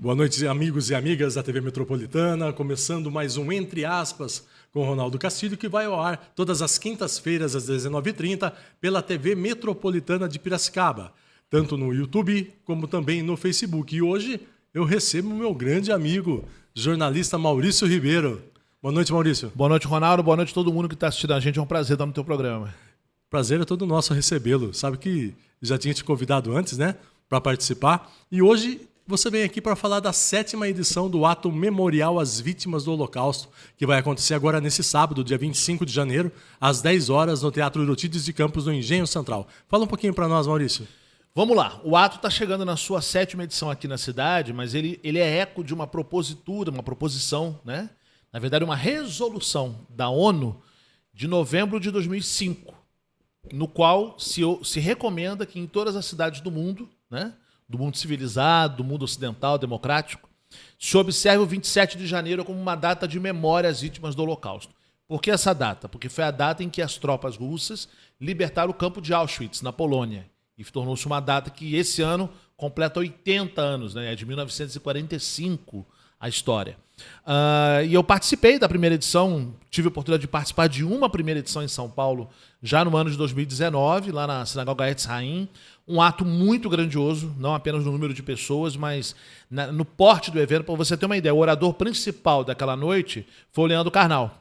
Boa noite, amigos e amigas da TV Metropolitana. Começando mais um Entre Aspas com Ronaldo Castilho, que vai ao ar todas as quintas-feiras às 19h30 pela TV Metropolitana de Piracicaba, tanto no YouTube como também no Facebook. E hoje eu recebo o meu grande amigo, jornalista Maurício Ribeiro. Boa noite, Maurício. Boa noite, Ronaldo. Boa noite a todo mundo que está assistindo a gente. É um prazer estar no teu programa. Prazer é todo nosso recebê-lo. Sabe que já tinha te convidado antes, né, para participar. E hoje você vem aqui para falar da 7ª edição do Ato Memorial às Vítimas do Holocausto, que vai acontecer agora nesse sábado, dia 25 de janeiro, às 10 horas, no Teatro Euripides de Campos, no Engenho Central. Fala um pouquinho para nós, Maurício. Vamos lá. O ato está chegando na sua 7ª edição aqui na cidade, mas ele é eco de uma proposição, né? Na verdade, uma resolução da ONU de novembro de 2005, no qual se recomenda que em todas as cidades do mundo, né, do mundo civilizado, do mundo ocidental, democrático, se observe o 27 de janeiro como uma data de memória às vítimas do Holocausto. Por que essa data? Porque foi a data em que as tropas russas libertaram o campo de Auschwitz, na Polônia. E tornou-se uma data que esse ano completa 80 anos, né? É de 1945 a história. E eu participei da primeira edição, tive a oportunidade de participar de uma primeira edição em São Paulo, já no ano de 2019, lá na Sinagoga Etz Haim. Um ato muito grandioso, não apenas no número de pessoas, mas no porte do evento. Para você ter uma ideia, o orador principal daquela noite foi o Leandro Carnal.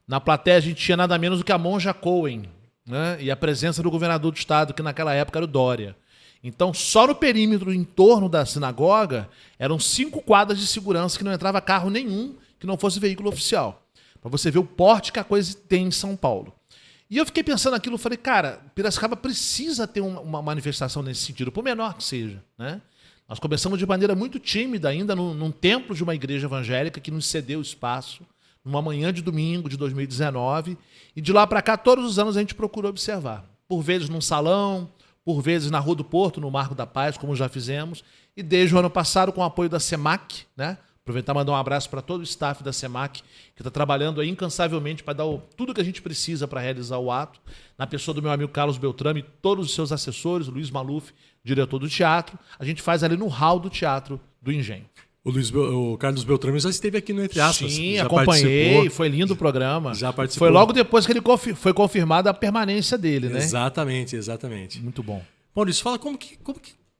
Na plateia a gente tinha nada menos do que a Monja Cohen, né? E a presença do governador do estado, que naquela época era o Dória. Então, só no perímetro em torno da sinagoga, eram 5 quadras de segurança que não entrava carro nenhum que não fosse veículo oficial. Para você ver o porte que a coisa tem em São Paulo. E eu fiquei pensando naquilo, falei, cara, Piracicaba precisa ter uma manifestação nesse sentido, por menor que seja, né? Nós começamos de maneira muito tímida ainda num templo de uma igreja evangélica que nos cedeu espaço, numa manhã de domingo de 2019, e de lá para cá, todos os anos a gente procura observar. Por vezes num salão, por vezes na Rua do Porto, no Marco da Paz, como já fizemos, e desde o ano passado com o apoio da SEMAC, né? Aproveitar e mandar um abraço para todo o staff da SEMAC, que está trabalhando aí incansavelmente para dar tudo que a gente precisa para realizar o ato, na pessoa do meu amigo Carlos Beltrame e todos os seus assessores, Luiz Maluf, diretor do teatro. A gente faz ali no hall do Teatro do Engenho. O Carlos Beltrame já esteve aqui no Entre Aspas. Sim, já acompanhei, participou. foi lindo o programa. Já participou. Foi logo depois que ele foi confirmada a permanência dele, né? Exatamente, exatamente. Muito bom. Maurício, fala como que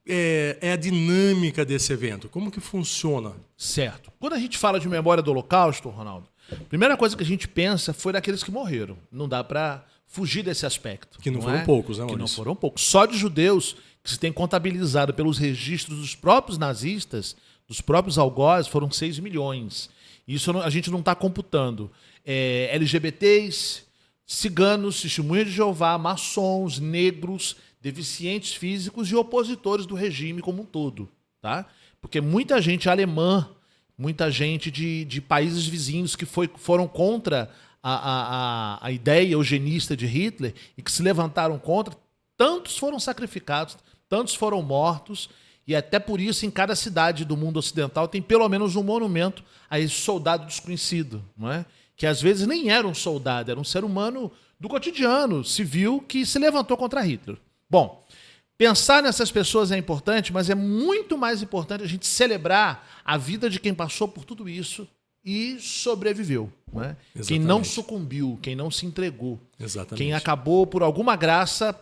é a dinâmica desse evento, como que funciona? Certo. Quando a gente fala de memória do Holocausto, Ronaldo, a primeira coisa que a gente pensa foi daqueles que morreram. Não dá para fugir desse aspecto. Que não foram poucos, né, Que Maurício? não foram poucos. Só de judeus que se tem contabilizado pelos registros dos próprios nazistas, dos próprios algozes, foram 6 milhões. Isso a gente não está computando. LGBTs, ciganos, testemunhas de Jeová, maçons, negros, deficientes físicos e opositores do regime como um todo, tá? Porque muita gente alemã, muita gente de países vizinhos que foram contra a ideia eugenista de Hitler e que se levantaram contra, tantos foram sacrificados, tantos foram mortos, e até por isso em cada cidade do mundo ocidental tem pelo menos um monumento a esse soldado desconhecido, não é? Que às vezes nem era um soldado, era um ser humano do cotidiano, civil, que se levantou contra Hitler. Bom, pensar nessas pessoas é importante, mas é muito mais importante a gente celebrar a vida de quem passou por tudo isso e sobreviveu, né? Quem não sucumbiu, quem não se entregou, quem acabou por alguma graça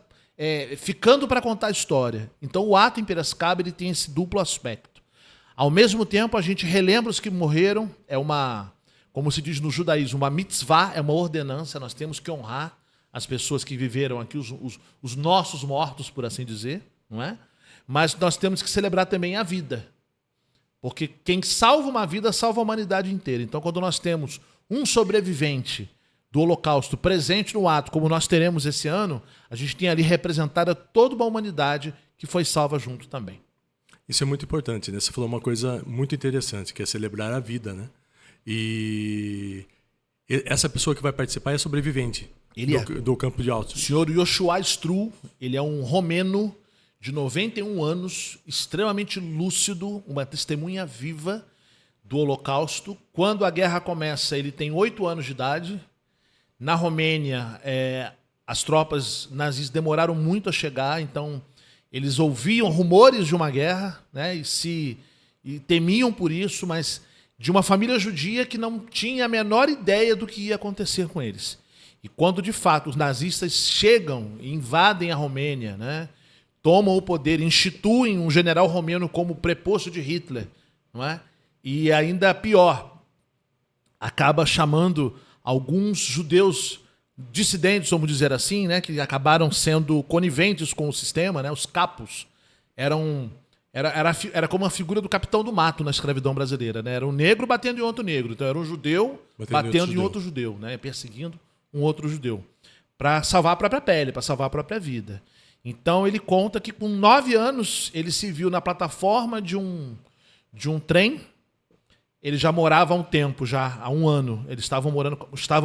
ficando para contar a história. Então o ato em Piracicaba ele tem esse duplo aspecto. Ao mesmo tempo, a gente relembra os que morreram, como se diz no judaísmo, uma mitzvah, é uma ordenança, nós temos que honrar as pessoas que viveram aqui, os nossos mortos, por assim dizer, não é? Mas nós temos que celebrar também a vida. Porque quem salva uma vida, salva a humanidade inteira. Então, quando nós temos um sobrevivente do Holocausto presente no ato, como nós teremos esse ano, a gente tem ali representada toda uma humanidade que foi salva junto também. Isso é muito importante, né? Você falou uma coisa muito interessante, que é celebrar a vida, né? E essa pessoa que vai participar é sobrevivente. Do campo de Auschwitz. O senhor Yoshua Stru, ele é um romeno de 91 anos, extremamente lúcido, uma testemunha viva do Holocausto. Quando a guerra começa, ele tem 8 anos de idade. Na Romênia, as tropas nazis demoraram muito a chegar, então eles ouviam rumores de uma guerra, né, e se e temiam por isso, mas de uma família judia que não tinha a menor ideia do que ia acontecer com eles. E quando, de fato, os nazistas chegam e invadem a Romênia, né, tomam o poder, instituem um general romeno como preposto de Hitler, não é? E ainda pior, acaba chamando alguns judeus dissidentes, vamos dizer assim, né, que acabaram sendo coniventes com o sistema, né, os capos, era como a figura do capitão do mato na escravidão brasileira, né? Era um negro batendo em outro negro, então era um judeu batendo em outro judeu, né, perseguindo um outro judeu, para salvar a própria pele, para salvar a própria vida. Então ele conta que com 9 anos ele se viu na plataforma de um trem. Ele já morava há um tempo, já há 1 ano. Ele estava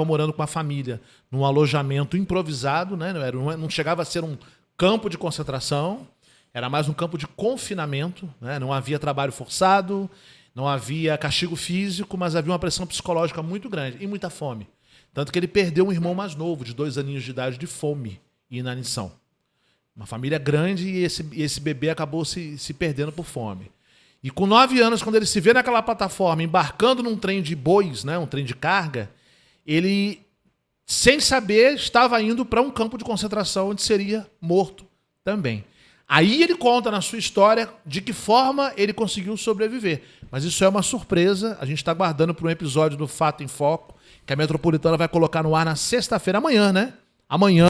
morando com a família num alojamento improvisado, né? Não chegava a ser um campo de concentração, era mais um campo de confinamento, né? Não havia trabalho forçado, não havia castigo físico, mas havia uma pressão psicológica muito grande e muita fome. Tanto que ele perdeu um irmão mais novo, de 2 aninhos de idade, de fome e inanição. Uma família grande e esse bebê acabou se perdendo por fome. E com 9 anos, quando ele se vê naquela plataforma, embarcando num trem de bois, né, um trem de carga, ele, sem saber, estava indo para um campo de concentração onde seria morto também. Aí ele conta na sua história de que forma ele conseguiu sobreviver. Mas isso é uma surpresa, a gente está aguardando para um episódio do Fato em Foco, que a Metropolitana vai colocar no ar na sexta-feira, amanhã, né? Amanhã.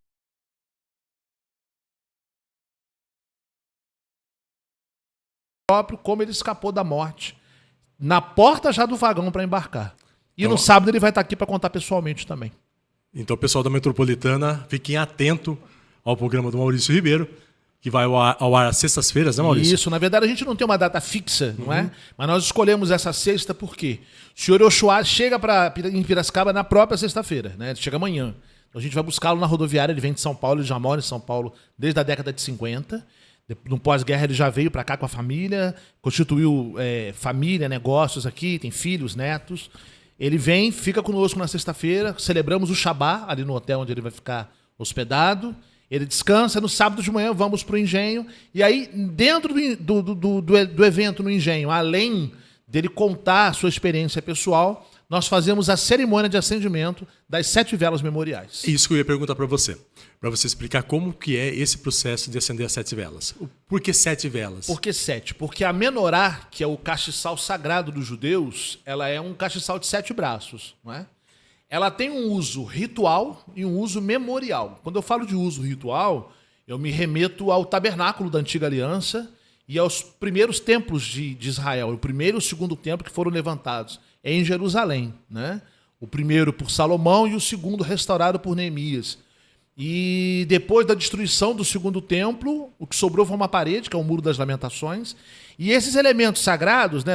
Próprio como ele escapou da morte na porta já do vagão para embarcar. E então, no sábado ele vai estar aqui para contar pessoalmente também. Então, pessoal da Metropolitana, fiquem atentos ao programa do Maurício Ribeiro, que vai ao ar às sextas-feiras, né, Maurício? Isso, na verdade a gente não tem uma data fixa, não é? Mas nós escolhemos essa sexta porque o senhor Yoshua chega em Piracicaba na própria sexta-feira, né? Ele chega amanhã. Então a gente vai buscá-lo na rodoviária, ele vem de São Paulo, ele já mora em São Paulo desde a década de 50. No pós-guerra ele já veio para cá com a família, constituiu família, negócios aqui, tem filhos, netos. Ele vem, fica conosco na sexta-feira, celebramos o Shabá, ali no hotel onde ele vai ficar hospedado. Ele descansa, no sábado de manhã vamos para o Engenho. E aí, dentro do evento no Engenho, além dele contar a sua experiência pessoal, nós fazemos a cerimônia de acendimento das 7 velas memoriais. Isso que eu ia perguntar para você explicar como que é esse processo de acender as 7 velas. Por que 7 velas? Por que 7? Porque a menorá, que é o castiçal sagrado dos judeus, ela é um castiçal de 7 braços, não é? Ela tem um uso ritual e um uso memorial. Quando eu falo de uso ritual, eu me remeto ao tabernáculo da Antiga Aliança e aos primeiros templos de Israel, o primeiro e o segundo templo que foram levantados em Jerusalém, né? O primeiro por Salomão e o segundo restaurado por Neemias. E depois da destruição do segundo templo, o que sobrou foi uma parede, que é o Muro das Lamentações. E esses elementos sagrados, né,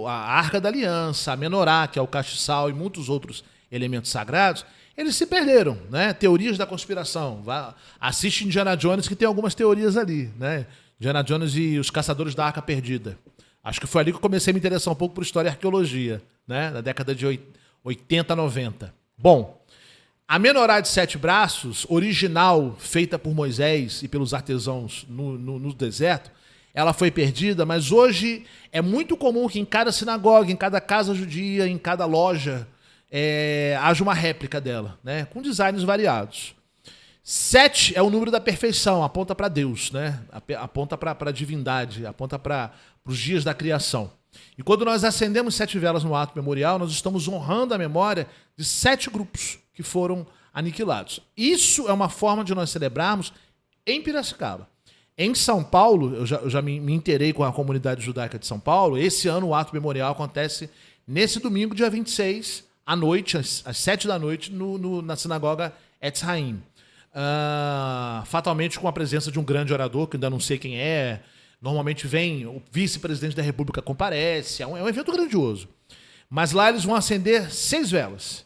a Arca da Aliança, a menorá, que é o castiçal, e muitos outros elementos sagrados, eles se perderam, né? Teorias da conspiração. Assiste Indiana Jones, que tem algumas teorias ali, né? Indiana Jones e os Caçadores da Arca Perdida. Acho que foi ali que eu comecei a me interessar um pouco por história e arqueologia, né? Na década de 80, 90. Bom, a menorá de 7 braços, original, feita por Moisés e pelos artesãos no deserto, ela foi perdida, mas hoje é muito comum que em cada sinagoga, em cada casa judia, em cada loja, haja uma réplica dela, né? Com designs variados. 7 é o número da perfeição, aponta para Deus, né? Aponta para a divindade, aponta para os dias da criação. E quando nós acendemos 7 velas no ato memorial, nós estamos honrando a memória de 7 grupos que foram aniquilados. Isso é uma forma de nós celebrarmos em Piracicaba. Em São Paulo, eu já me inteirei com a comunidade judaica de São Paulo, esse ano o ato memorial acontece nesse domingo, dia 26, à noite, às 7 da noite, na sinagoga Etz Haim. Fatalmente com a presença de um grande orador, que ainda não sei quem é. Normalmente vem o vice-presidente da República, comparece, é um evento grandioso. Mas lá eles vão acender 6 velas.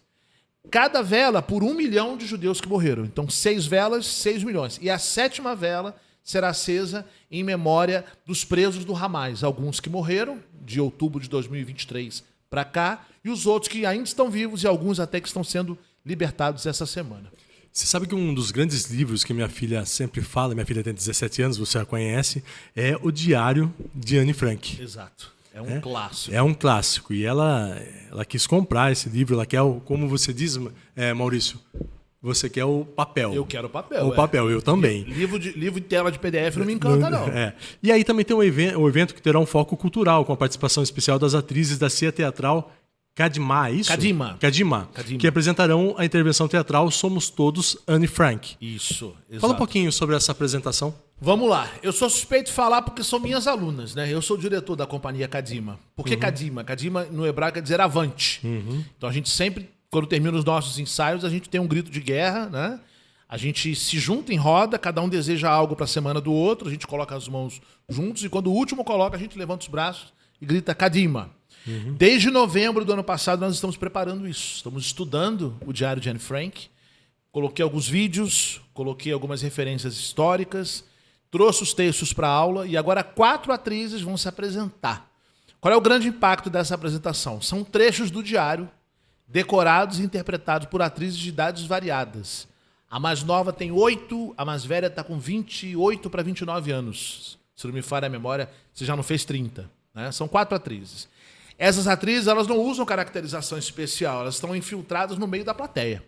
Cada vela por 1 milhão de judeus que morreram. Então 6 velas, 6 milhões. E a 7ª vela será acesa em memória dos presos do Hamas. Alguns que morreram, de outubro de 2023 para cá, e os outros que ainda estão vivos e alguns até que estão sendo libertados essa semana. Você sabe que um dos grandes livros que minha filha sempre fala, minha filha tem 17 anos, você a conhece, é o Diário de Anne Frank. Exato. É um clássico. É um clássico. E ela quis comprar esse livro, ela quer, como você diz, Maurício, você quer o papel. Eu quero o papel. O papel, eu também. Livro de tela de PDF não me encanta, não. E aí também tem um evento que terá um foco cultural, com a participação especial das atrizes da CIA Teatral Kadima, é isso? Kadima. Que apresentarão a intervenção teatral Somos Todos, Anne Frank. Isso, exato. Fala um pouquinho sobre essa apresentação. Vamos lá. Eu sou suspeito de falar porque são minhas alunas, né? Eu sou o diretor da companhia Kadima. Por que Kadima? Kadima no hebraico quer dizer avante. Então a gente sempre, quando termina os nossos ensaios, a gente tem um grito de guerra, né? A gente se junta em roda, cada um deseja algo para a semana do outro, a gente coloca as mãos juntos e quando o último coloca, a gente levanta os braços e grita Kadima. Desde novembro do ano passado nós estamos preparando isso. Estamos estudando o Diário de Anne Frank. Coloquei alguns vídeos, coloquei algumas referências históricas, trouxe os textos para a aula e agora 4 atrizes vão se apresentar. Qual é o grande impacto dessa apresentação? São trechos do diário, decorados e interpretados por atrizes de idades variadas. A mais nova tem 8, a mais velha está com 28 para 29 anos. Se não me falha a memória, você já não fez 30. Né? São 4 atrizes. Essas atrizes elas não usam caracterização especial, elas estão infiltradas no meio da plateia.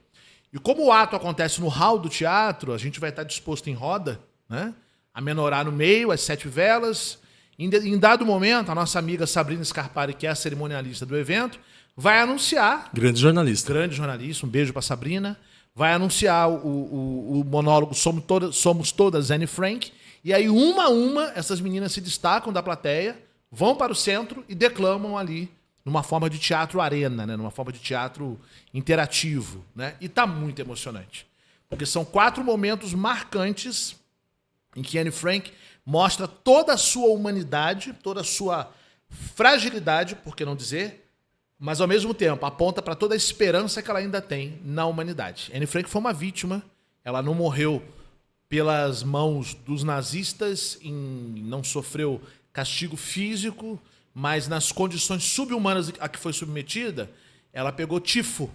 E como o ato acontece no hall do teatro, a gente vai estar disposto em roda, né? A menorá no meio, as 7 velas. Em dado momento, a nossa amiga Sabrina Scarpari, que é a cerimonialista do evento, vai anunciar... Grande jornalista, um beijo para Sabrina. Vai anunciar o monólogo Somos Todas Anne Frank. E aí, uma a uma, essas meninas se destacam da plateia, vão para o centro e declamam ali numa forma de teatro arena, né? Numa forma de teatro interativo. Né? E está muito emocionante. Porque são 4 momentos marcantes em que Anne Frank mostra toda a sua humanidade, toda a sua fragilidade, por que não dizer, mas ao mesmo tempo aponta para toda a esperança que ela ainda tem na humanidade. Anne Frank foi uma vítima, ela não morreu pelas mãos dos nazistas, não sofreu castigo físico, mas nas condições subhumanas a que foi submetida, ela pegou tifo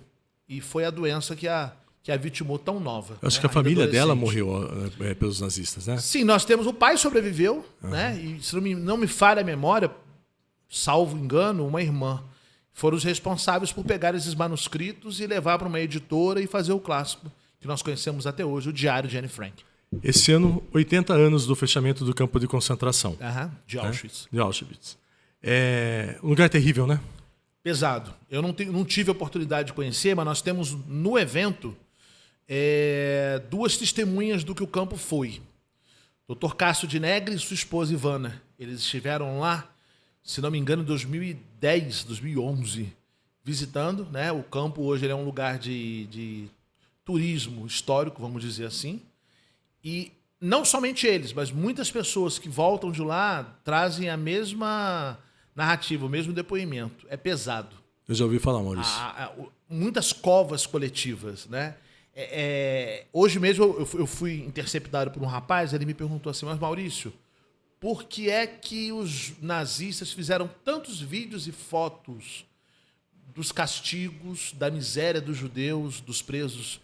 e foi a doença que a vitimou tão nova. Acho que a família dela morreu pelos nazistas, né? Sim, nós temos o pai sobreviveu, né? E se não me falha a memória, salvo engano, uma irmã. Foram os responsáveis por pegar esses manuscritos e levar para uma editora e fazer o clássico que nós conhecemos até hoje, o Diário de Anne Frank. Esse ano, 80 anos do fechamento do campo de concentração. De Auschwitz. De Auschwitz. É um lugar terrível, né? Pesado. Eu não tive a oportunidade de conhecer, mas nós temos no evento 2 testemunhas do que o campo foi. Dr. Cássio de Negri e sua esposa Ivana. Eles estiveram lá, se não me engano, em 2010, 2011, visitando. Né? O campo hoje ele é um lugar de turismo histórico, vamos dizer assim. E não somente eles, mas muitas pessoas que voltam de lá trazem a mesma narrativa, o mesmo depoimento. É pesado. Eu já ouvi falar, Maurício. Muitas covas coletivas, né? Hoje mesmo eu fui interceptado por um rapaz, ele me perguntou assim, mas Maurício, por que é que os nazistas fizeram tantos vídeos e fotos dos castigos, da miséria dos judeus, dos presos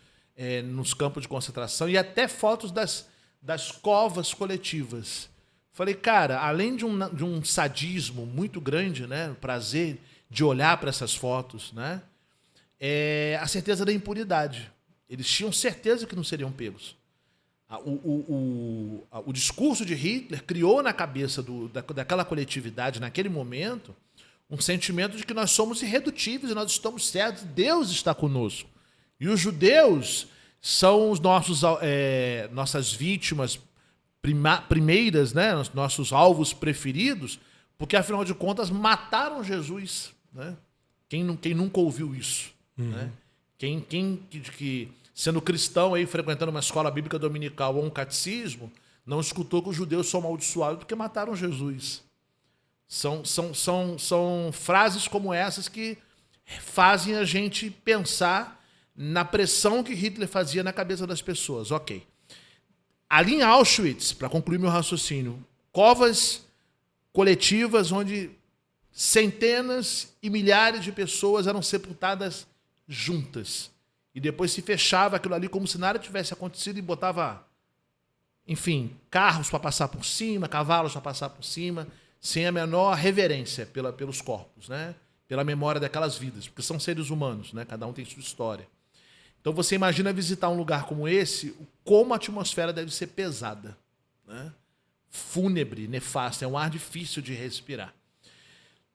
nos campos de concentração e até fotos das covas coletivas? Falei, cara, além de um sadismo muito grande, né, o prazer de olhar para essas fotos, né, a certeza da impunidade. Eles tinham certeza que não seriam pegos. O discurso de Hitler criou na cabeça daquela coletividade, naquele momento, um sentimento de que nós somos irredutíveis e nós estamos certos, Deus está conosco. E os judeus são os nossas vítimas primeiras, né? Nossos alvos preferidos, porque, afinal de contas, mataram Jesus. Né? Quem nunca ouviu isso? Né? Quem sendo cristão, aí, frequentando uma escola bíblica dominical ou um catecismo, não escutou que os judeus são amaldiçoados porque mataram Jesus. São frases como essas que fazem a gente pensar na pressão que Hitler fazia na cabeça das pessoas. Ok. Ali em Auschwitz, para concluir meu raciocínio, covas coletivas onde centenas e milhares de pessoas eram sepultadas juntas. E depois se fechava aquilo ali como se nada tivesse acontecido e botava, enfim, carros para passar por cima, cavalos para passar por cima, sem a menor reverência pelos corpos, né? Pela memória daquelas vidas, porque são seres humanos, né? Cada um tem sua história. Então você imagina visitar um lugar como esse, como a atmosfera deve ser pesada, né? Fúnebre, nefasta, é um ar difícil de respirar.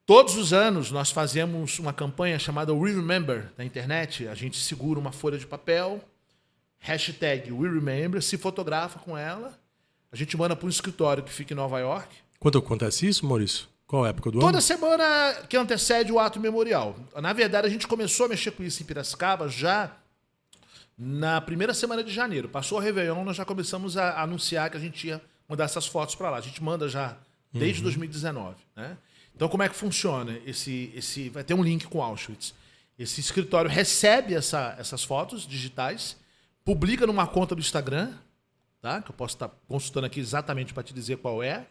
Todos os anos nós fazemos uma campanha chamada We Remember na internet. A gente segura uma folha de papel, hashtag We Remember, se fotografa com ela, a gente manda para um escritório que fica em Nova York. Quando acontece isso, Maurício? Qual época do ano? Toda semana que antecede o ato memorial. Na verdade, a gente começou a mexer com isso em Piracicaba já na primeira semana de janeiro. Passou o Réveillon, nós já começamos a anunciar que a gente ia mandar essas fotos para lá. A gente manda já desde 2019, né? Então, como é que funciona? Vai ter um link com Auschwitz. Esse escritório recebe essas fotos digitais, publica numa conta do Instagram, tá? Que eu posso estar consultando aqui exatamente para te dizer qual é.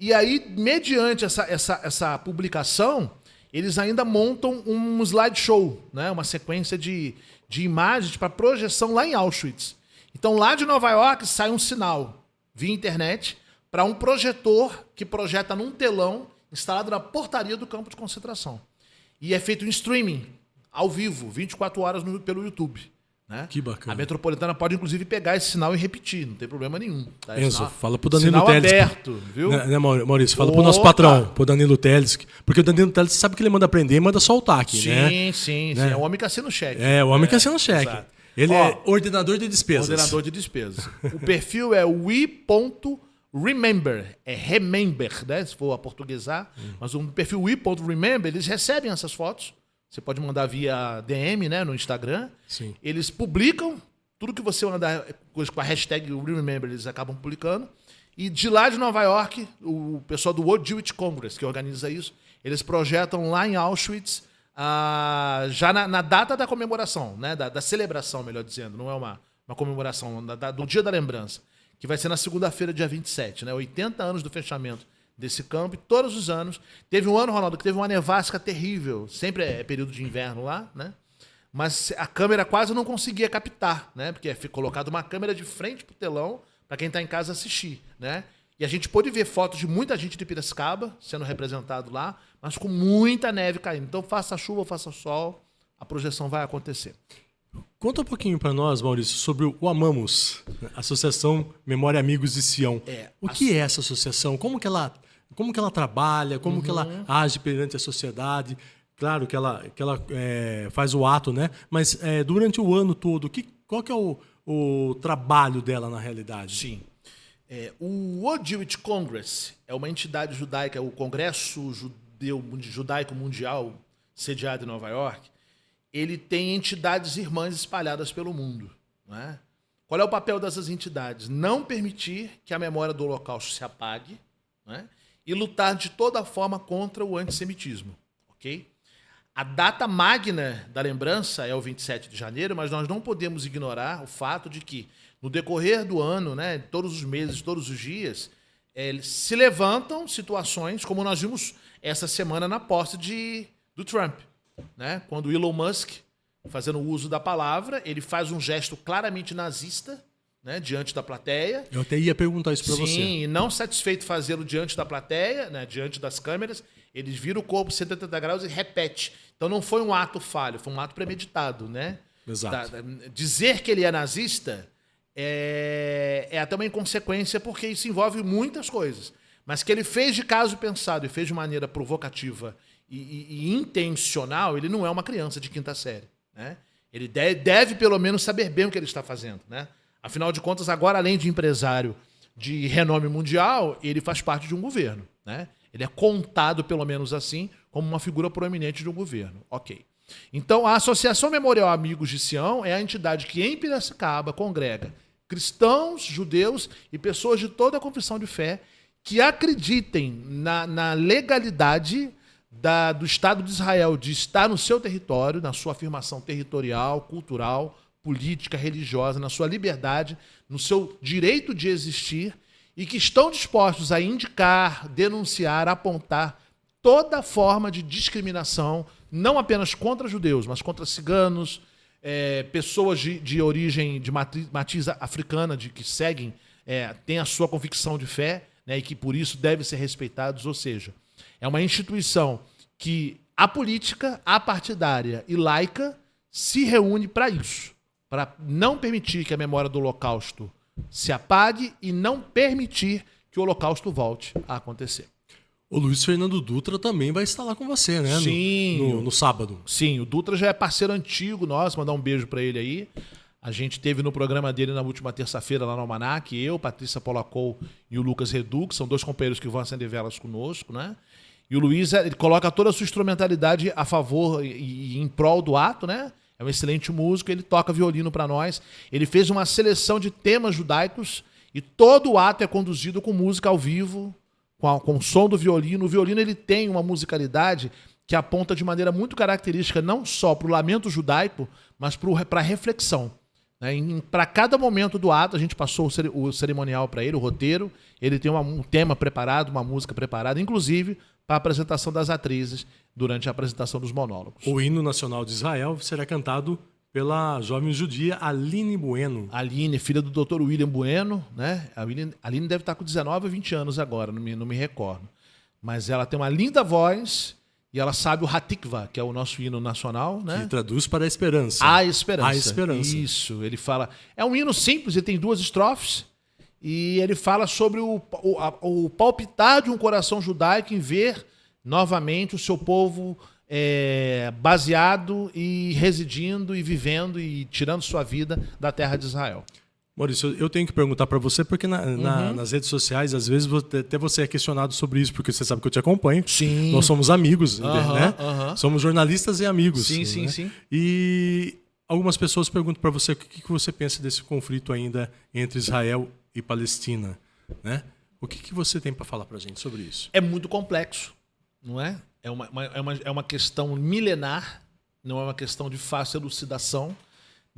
E aí, mediante essa publicação, eles ainda montam um slideshow, né? Uma sequência de imagens para projeção lá em Auschwitz. Então, lá de Nova York, sai um sinal via internet para um projetor que projeta num telão instalado na portaria do campo de concentração. E é feito em streaming, ao vivo, 24 horas pelo YouTube. Né? Que bacana. A Metropolitana pode, inclusive, pegar esse sinal e repetir, não tem problema nenhum. Tá? Enzo, fala pro Danilo sinal Teles. aberto, viu? Né, Maurício, fala pro nosso patrão, pro Danilo Teles. Porque o Danilo Teles sabe que ele manda aprender e manda soltar aqui, sim, né? Sim. É o homem que assina o cheque. É, o homem que assina o cheque. Exato. Ele é ordenador de despesas. Ordenador de despesas. O perfil é we.remember. É remember, né? Se for aportuguesar. Mas o perfil we.remember, eles recebem essas fotos. Você pode mandar via DM, né, no Instagram. Sim. Eles publicam tudo que você mandar com a hashtag Remember, eles acabam publicando. E de lá de Nova York, o pessoal do World Jewish Congress, que organiza isso, eles projetam lá em Auschwitz, já na data da comemoração, né, da celebração, melhor dizendo. Não é uma comemoração, do Dia da Lembrança, que vai ser na segunda-feira, dia 27, né, 80 anos do fechamento desse campo, e todos os anos. Teve um ano, Ronaldo, que teve uma nevasca terrível. Sempre é período de inverno lá, né? Mas a câmera quase não conseguia captar, né? Porque foi colocada uma câmera de frente pro telão para quem está em casa assistir, né? E a gente pôde ver fotos de muita gente de Piracicaba sendo representado lá, mas com muita neve caindo. Então, faça chuva, faça sol, a projeção vai acontecer. Conta um pouquinho para nós, Maurício, sobre o Amamos, Associação Memória Amigos de Sião. O que é essa associação? Como que ela trabalha? Como que ela age perante a sociedade? Claro que ela faz o ato, né? Mas durante o ano todo, qual que é o trabalho dela na realidade? Sim. O World Jewish Congress é uma entidade judaica, o Congresso Judaico Mundial, sediado em Nova York. Ele tem entidades irmãs espalhadas pelo mundo. Né? Qual é o papel dessas entidades? Não permitir que a memória do Holocausto se apague, né? E lutar de toda forma contra o antissemitismo. Okay? A data magna da lembrança é o 27 de janeiro, mas nós não podemos ignorar o fato de que, no decorrer do ano, né, todos os meses, todos os dias, se levantam situações, como nós vimos essa semana na posse do Trump. Né? Quando o Elon Musk, fazendo uso da palavra, ele faz um gesto claramente nazista, né, diante da plateia. Eu até ia perguntar isso para você. Sim, e não satisfeito fazê-lo diante da plateia, né, diante das câmeras, ele vira o corpo 180 graus e repete. Então não foi um ato falho, foi um ato premeditado. Né? Exato. Dizer que ele é nazista é até uma inconsequência, porque isso envolve muitas coisas. Mas que ele fez de caso pensado e fez de maneira provocativa e intencional, ele não é uma criança de quinta série. Né? Ele deve, pelo menos, saber bem o que ele está fazendo. Né? Afinal de contas, agora, além de empresário de renome mundial, ele faz parte de um governo. Né? Ele é contado, pelo menos assim, como uma figura proeminente de um governo. Ok. Então, a Associação Memorial Amigos de Sião é a entidade que, em Piracicaba, congrega cristãos, judeus e pessoas de toda a confissão de fé que acreditem na legalidade do Estado de Israel de estar no seu território, na sua afirmação territorial, cultural, política, religiosa, na sua liberdade, no seu direito de existir, e que estão dispostos a indicar, denunciar, apontar toda forma de discriminação, não apenas contra judeus, mas contra ciganos, pessoas de origem, de matriz africana, que seguem, têm a sua convicção de fé, né, e que por isso devem ser respeitados. Ou seja, é uma instituição que a política, a partidária e laica se reúne para isso, para não permitir que a memória do Holocausto se apague e não permitir que o Holocausto volte a acontecer. O Luiz Fernando Dutra também vai estar lá com você, né? Sim. No sábado. Sim, o Dutra já é parceiro antigo nosso, mandar um beijo para ele aí. A gente teve no programa dele na última terça-feira lá no Almanac, eu, Patrícia Polacou e o Lucas Redu, que são dois companheiros que vão acender velas conosco, né? E o Luiz, ele coloca toda a sua instrumentalidade a favor e em prol do ato, né? É um excelente músico, ele toca violino para nós. Ele fez uma seleção de temas judaicos e todo o ato é conduzido com música ao vivo, com o som do violino. O violino ele tem uma musicalidade que aponta de maneira muito característica não só para o lamento judaico, mas para a reflexão. Para cada momento do ato, a gente passou o cerimonial para ele, o roteiro. Ele tem um tema preparado, uma música preparada, inclusive para a apresentação das atrizes durante a apresentação dos monólogos. O hino nacional de Israel será cantado pela jovem judia Aline Bueno. Aline, filha do Dr. William Bueno, né? A Aline deve estar com 19 ou 20 anos agora, não me recordo. Mas ela tem uma linda voz e ela sabe o Hatikva, que é o nosso hino nacional, né? Que traduz para a esperança. A esperança. A esperança. Isso, ele fala... É um hino simples, ele tem 2 estrofes e ele fala sobre o palpitar de um coração judaico em ver novamente o seu povo baseado e residindo e vivendo e tirando sua vida da terra de Israel. Maurício, eu tenho que perguntar para você, porque nas redes sociais, às vezes, até você é questionado sobre isso, porque você sabe que eu te acompanho. Sim. Nós somos amigos, né? Somos jornalistas e amigos. Sim, né? sim, sim. E algumas pessoas perguntam para você o que você pensa desse conflito ainda entre Israel e Palestina, né? O que você tem para falar para a gente sobre isso? É muito complexo, não é? É uma questão milenar, não é uma questão de fácil elucidação.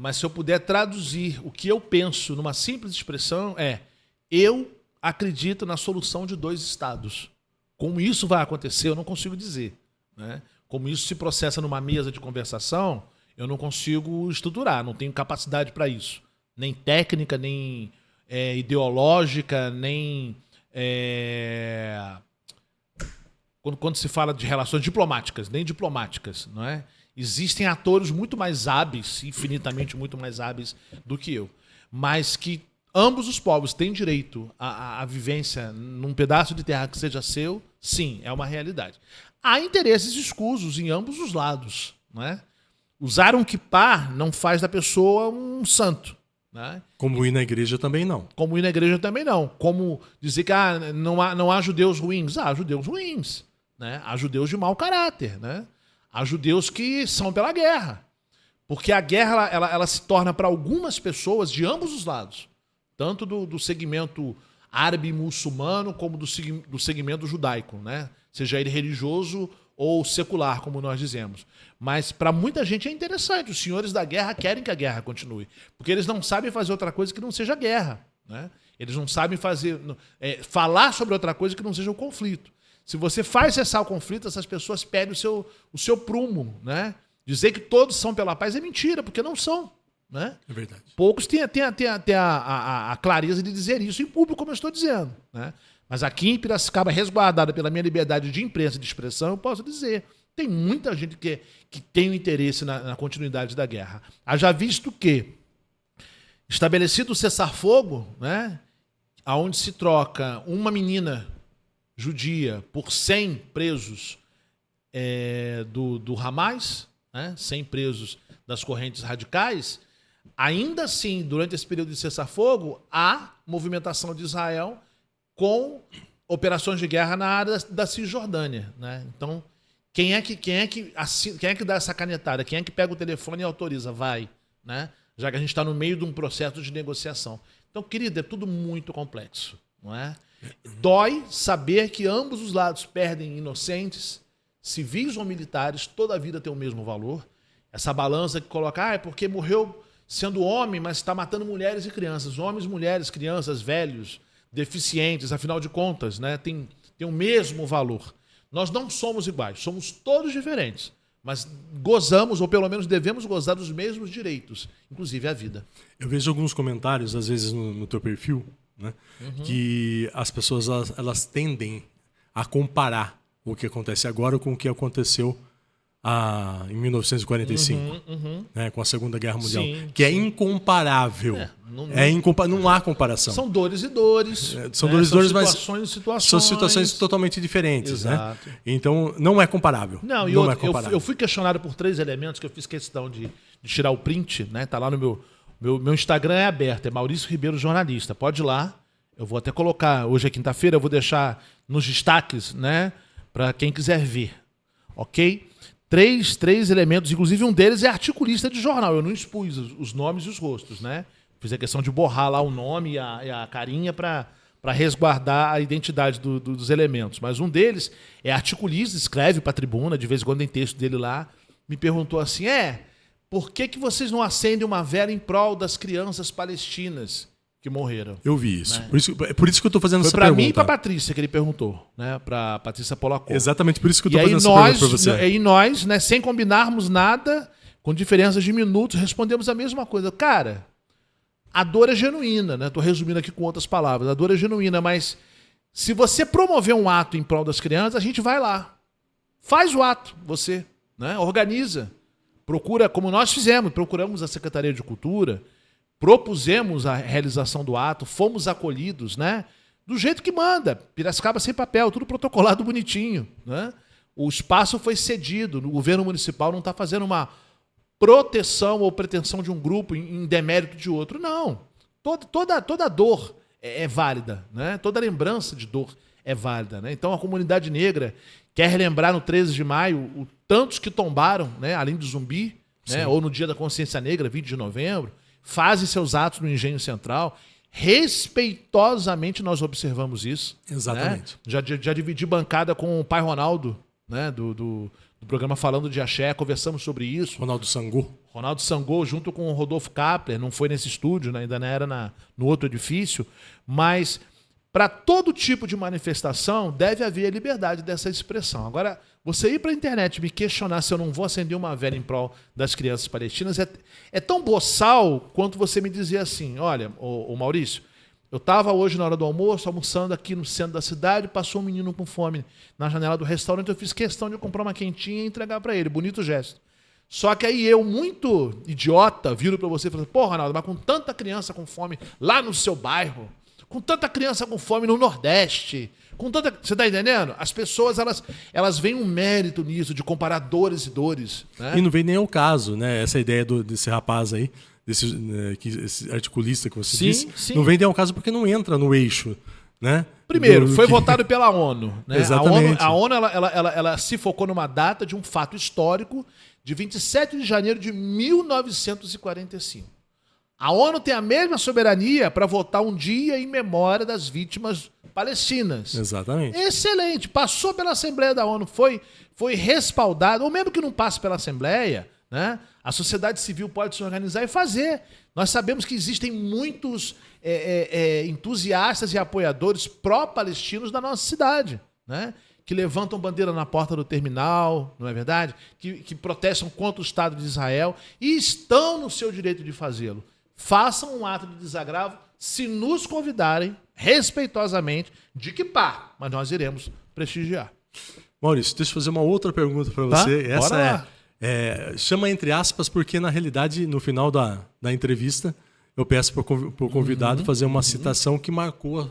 Mas se eu puder traduzir o que eu penso numa simples expressão eu acredito na solução de 2 estados. Como isso vai acontecer, eu não consigo dizer, né? Como isso se processa numa mesa de conversação, eu não consigo estruturar, não tenho capacidade para isso. Nem técnica, nem ideológica, nem... Quando se fala de relações diplomáticas, nem diplomáticas, não é? Existem atores muito mais hábeis, infinitamente muito mais hábeis do que eu. Mas que ambos os povos têm direito à vivência num pedaço de terra que seja seu, sim, é uma realidade. Há interesses escusos em ambos os lados, não é? Usar um kippá não faz da pessoa um santo. Né? Como ir na igreja também não. Como ir na igreja também não. Como dizer que não há judeus ruins. Há judeus ruins. Né? Há judeus de mau caráter, né? Há judeus que são pela guerra. Porque a guerra ela se torna para algumas pessoas de ambos os lados. Tanto do segmento árabe muçulmano como do segmento judaico, né? Seja ele religioso ou secular, como nós dizemos. Mas para muita gente é interessante. Os senhores da guerra querem que a guerra continue. Porque eles não sabem fazer outra coisa que não seja guerra. Né? Eles não sabem falar sobre outra coisa que não seja o conflito. Se você faz cessar o conflito, essas pessoas perdem o seu prumo, né? Dizer que todos são pela paz é mentira, porque não são. Né? É verdade. Poucos têm a clareza de dizer isso em público, como eu estou dizendo. Né? Mas aqui em Piracicaba, resguardada pela minha liberdade de imprensa e de expressão, eu posso dizer. Tem muita gente que tem um interesse na continuidade da guerra. Haja visto que, estabelecido o cessar-fogo, né, onde se troca uma menina judia por 100 presos do Hamas, né, 100 presos das correntes radicais, ainda assim, durante esse período de cessar-fogo, há movimentação de Israel com operações de guerra na área da Cisjordânia. Né? Então, quem é que dá essa canetada? Quem é que pega o telefone e autoriza? Vai. Né? Já que a gente está no meio de um processo de negociação. Então, querido, é tudo muito complexo. Não é? Dói saber que ambos os lados perdem inocentes, civis ou militares, toda a vida tem o mesmo valor. Essa balança que coloca, é porque morreu sendo homem, mas está matando mulheres e crianças. Homens, mulheres, crianças, velhos, deficientes, afinal de contas, né, tem o mesmo valor. Nós não somos iguais, somos todos diferentes, mas gozamos, ou pelo menos devemos gozar dos mesmos direitos, inclusive a vida. Eu vejo alguns comentários, às vezes, no teu perfil, né? Que as pessoas elas tendem a comparar o que acontece agora com o que aconteceu em 1945, né, com a Segunda Guerra Mundial, que é incomparável. Não há comparação. São dores e dores. São dores e dores, mas situações. são situações totalmente diferentes. Exato. Né? Então, não é comparável. Não, é comparável. Eu fui questionado por 3 elementos que eu fiz questão de tirar o print, né? Tá lá no meu Instagram, é aberto, é Maurício Ribeiro Jornalista. Pode ir lá. Eu vou até colocar, hoje é quinta-feira, eu vou deixar nos destaques, né? Para quem quiser ver. Ok? 3 elementos, inclusive um deles é articulista de jornal. Eu não expus os nomes e os rostos, né? Fiz a questão de borrar lá o nome e a carinha para resguardar a identidade dos elementos. Mas um deles é articulista, escreve para a Tribuna, de vez em quando tem texto dele lá. Me perguntou assim, por que vocês não acendem uma vela em prol das crianças palestinas que morreram? Eu vi isso. Né? Por isso que eu estou fazendo essa pergunta. Foi para mim e para a Patrícia que ele perguntou, né? Para a Patrícia Polacco. Exatamente por isso que eu estou fazendo essa pergunta para você. E nós, né, sem combinarmos nada, com diferenças de minutos, respondemos a mesma coisa. Cara, a dor é genuína, né? Estou resumindo aqui com outras palavras. A dor é genuína, mas se você promover um ato em prol das crianças, a gente vai lá. Faz o ato, você, né? Organiza. Procura, como nós fizemos, procuramos a Secretaria de Cultura, propusemos a realização do ato, fomos acolhidos, né? Do jeito que manda. Piracicaba sem papel, tudo protocolado bonitinho, né? O espaço foi cedido, o governo municipal não está fazendo uma proteção ou pretensão de um grupo em demérito de outro, não. Toda dor é válida, né? Toda lembrança de dor é válida, né? Então a comunidade negra quer relembrar no 13 de maio tantos que tombaram, né? Além do Zumbi, né? Ou no Dia da Consciência Negra, 20 de novembro, fazem seus atos no Engenho Central. Respeitosamente nós observamos isso. Exatamente. Né? Já dividi bancada com o pai Ronaldo, né? do programa Falando de Axé, conversamos sobre isso. Ronaldo Sangô, junto com o Rodolfo Kapler, não foi nesse estúdio, né? Ainda não era no outro edifício, mas para todo tipo de manifestação deve haver a liberdade dessa expressão. Agora, você ir para a internet me questionar se eu não vou acender uma vela em prol das crianças palestinas é tão boçal quanto você me dizer assim, olha, ô Maurício, eu estava hoje na hora do almoço, almoçando aqui no centro da cidade, passou um menino com fome na janela do restaurante, eu fiz questão de comprar uma quentinha e entregar para ele, bonito gesto. Só que aí eu, muito idiota, viro para você e falo, pô, Ronaldo, mas com tanta criança com fome lá no seu bairro, com tanta criança com fome no Nordeste, com tanta... Você tá entendendo? As pessoas, elas veem um mérito nisso, de comparar dores e dores. Né? E não vem nem ao caso, né? Essa ideia desse rapaz aí, esse articulista que você disse, sim. Não vem nem ao caso porque não entra no eixo, né? Primeiro, foi votado pela ONU. Né? Exatamente. A ONU ela se focou numa data de um fato histórico de 27 de janeiro de 1945. A ONU tem a mesma soberania para votar um dia em memória das vítimas palestinas. Exatamente. Excelente. Passou pela Assembleia da ONU, foi respaldado. Ou mesmo que não passe pela Assembleia, né? A sociedade civil pode se organizar e fazer. Nós sabemos que existem muitos entusiastas e apoiadores pró-palestinos da nossa cidade, né? Que levantam bandeira na porta do terminal, não é verdade? Que protestam contra o Estado de Israel e estão no seu direito de fazê-lo. Façam um ato de desagravo se nos convidarem, respeitosamente, de que pá, mas nós iremos prestigiar. Maurício, deixa eu fazer uma outra pergunta para você. Tá? Essa chama entre aspas, porque na realidade, no final da entrevista, eu peço para o convidado fazer uma citação que marcou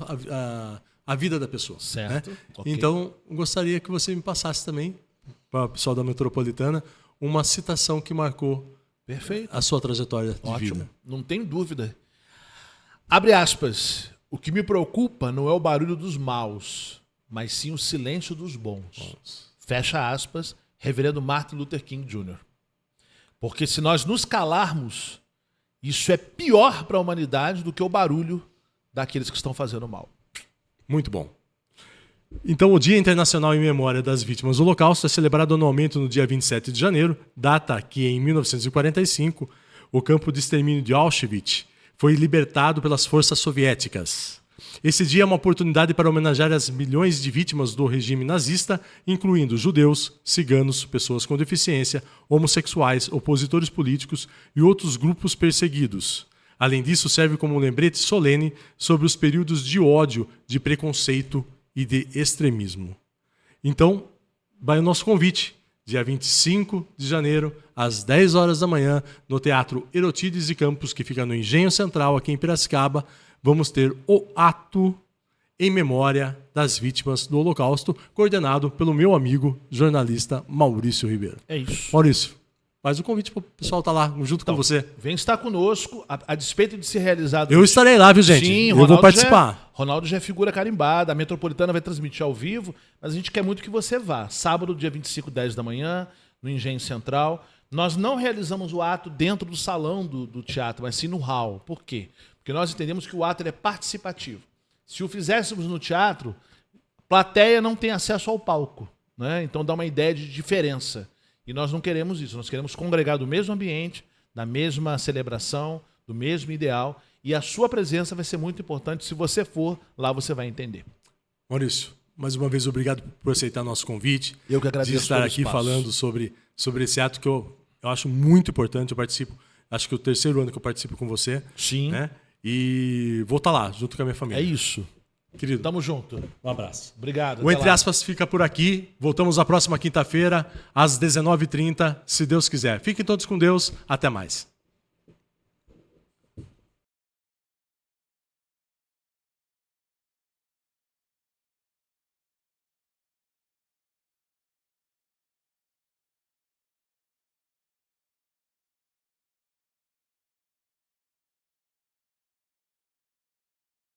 a vida da pessoa. Certo. Né? Okay. Então, gostaria que você me passasse também, para o pessoal da Metropolitana, uma citação que marcou a sua trajetória de vida. Não tem dúvida. Abre aspas. O que me preocupa não é o barulho dos maus, mas sim o silêncio dos bons. Fecha aspas, reverendo Martin Luther King Jr. Porque se nós nos calarmos, isso é pior para a humanidade do que o barulho daqueles que estão fazendo mal. Muito bom. Então, o Dia Internacional em Memória das Vítimas do Holocausto é celebrado anualmente no dia 27 de janeiro, data que, em 1945, o campo de extermínio de Auschwitz foi libertado pelas forças soviéticas. Esse dia é uma oportunidade para homenagear as milhões de vítimas do regime nazista, incluindo judeus, ciganos, pessoas com deficiência, homossexuais, opositores políticos e outros grupos perseguidos. Além disso, serve como um lembrete solene sobre os períodos de ódio, de preconceito e de extremismo. Então, vai o nosso convite, dia 25 de janeiro, às 10 horas da manhã, no Teatro Erotides de Campos, que fica no Engenho Central, aqui em Piracicaba. Vamos ter o ato em memória das vítimas do Holocausto, coordenado pelo meu amigo jornalista Maurício Ribeiro. É isso. Maurício, faz o convite para o pessoal estar lá junto com você. Vem estar conosco, a despeito de ser realizado... Eu estarei lá, viu, gente? Sim, eu vou participar. Ronaldo já é figura carimbada, a Metropolitana vai transmitir ao vivo, mas a gente quer muito que você vá. Sábado, dia 25, 10 da manhã, no Engenho Central. Nós não realizamos o ato dentro do salão do teatro, mas sim no hall. Por quê? Porque nós entendemos que o ato ele é participativo. Se o fizéssemos no teatro, a plateia não tem acesso ao palco, né? Então dá uma ideia de diferença. E nós não queremos isso, nós queremos congregar do mesmo ambiente, da mesma celebração, do mesmo ideal. E a sua presença vai ser muito importante. Se você for, lá você vai entender. Maurício, mais uma vez, obrigado por aceitar nosso convite. Eu que agradeço de estar aqui espaço. falando sobre esse ato que eu acho muito importante. Eu participo, acho que é o terceiro ano que eu participo com você. Sim. Né? E vou estar lá, junto com a minha família. É isso. Querido, Tamo junto. um abraço. Obrigado. O Entre Aspas fica por aqui. Voltamos na próxima quinta-feira, às 19h30, se Deus quiser. Fiquem todos com Deus. Até mais.